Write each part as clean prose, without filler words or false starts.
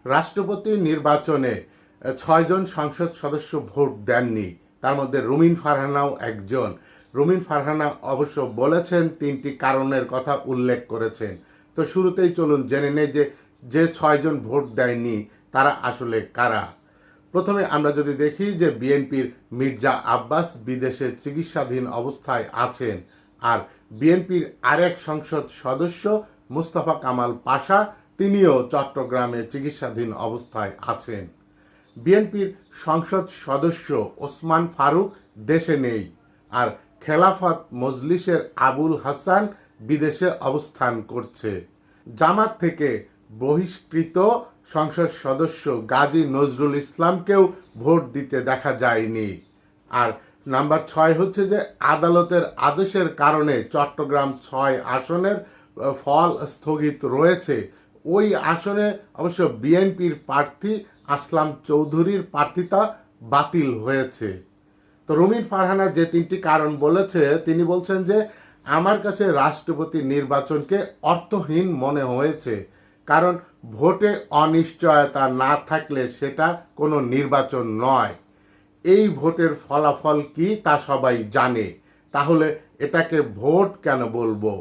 রাষ্ট্রপতি নির্বাচনে ৬ জন সংসদ সদস্য ভোট দেননি, তার মধ্যে রুমিন ফারহানাও একজন। রুমিন ফারহানা অবশ্য বলেছেন ৩টি কারণের কথা উল্লেখ করেছেন। তো শুরুতেই চলুন জেনে নেই যে ৬ জন ভোট দেয়নি তারা আসলে কারা। প্রথমে আমরা যদি দেখি যে বিএনপির মির্জা আব্বাস বিদেশে চিকিৎসাধীন অবস্থায় আছেন, আর বিএনপির আরেক সংসদ সদস্য মুস্তাফা কামাল পাশা তিনিও চট্টগ্রামে চিকিৎসাধীন অবস্থায় আছেন। বিএনপির সংসদ সদস্য ওসমান ফারুক দেশে নেই, আর খেলাফত মজলিসের আবুল হাসান বিদেশে অবস্থান করছে। জামাত থেকে বহিষ্কৃত সংসদ সদস্য গাজী নজরুল ইসলামকেও ভোট দিতে দেখা যায়নি। আর নাম্বার ৬ হচ্ছে যে আদালতের আদেশের কারণে চট্টগ্রাম ৬ আসনের ফল স্থগিত রয়েছে। ওই আসনে অবশ্য বিএনপির প্রার্থী আসলাম চৌধুরীর প্রার্থিতা বাতিল হয়েছে। তো রুমিন ফারহানা যে ৩টি কারণ বলেছে, তিনি বলছেন যে আমার কাছে রাষ্ট্রপতি নির্বাচনকে অর্থহীন মনে হয়েছে, কারণ ভোটে অনিশ্চয়তা না থাকলে সেটা কোনো নির্বাচন নয়। এই ভোটের ফলাফল কি তা সবাই জানে, তাহলে এটাকে ভোট কেন বলবো?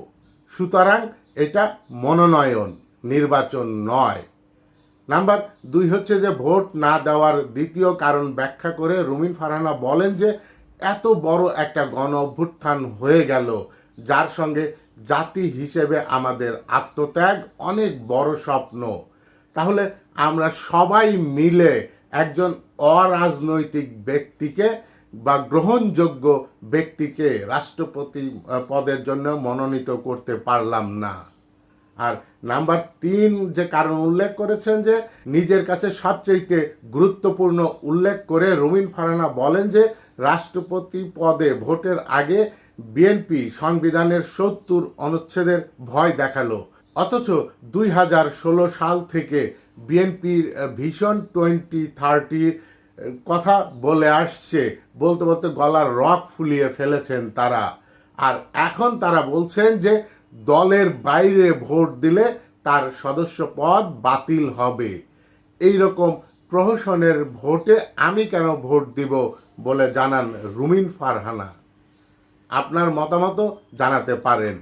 সুতরাং এটা মনোনয়ন, নির্বাচন নয়। নাম্বার ২ হচ্ছে যে ভোট না দেওয়ার দ্বিতীয় কারণ ব্যাখ্যা করে রুমিন ফারহানা বলেন যে এত বড় একটা গণ অভ্যুত্থান হয়ে গেল, যার সঙ্গে জাতি হিসেবে আমাদের আত্মত্যাগ অনেক বড় স্বপ্ন। তাহলে আমরা সবাই মিলে একজন অরাজনৈতিক ব্যক্তিকে বা গ্রহণযোগ্য ব্যক্তিকে রাষ্ট্রপতি পদের জন্য মনোনীত করতে পারলাম না। আর নাম্বার ৩ যে কারণ উল্লেখ করেছেন যে নিজের কাছে সবচেয়ে গুরুত্বপূর্ণ উল্লেখ করে রুমিন ফারহানা বলেন যে রাষ্ট্রপতি পদে ভোটের আগে বিএনপি সংবিধানের ৭০ অনুচ্ছেদের ভয় দেখালো, অথচ ২০১৬ সাল থেকে বিএনপির ভিশন 2030 কথা বলে আসছে। বলতে বলতে গলার রক ফুলিয়ে ফেলেছেন তারা। আর এখন তারা বলছেন যে দলের বাইরে ভোট দিলে তার সদস্য পদ বাতিল হবে। এই রকম প্রহসনের ভোটে আমি কেন ভোট দিব বলে জানান রুমিন ফারহানা। আপনার মতামত জানাতে পারেন।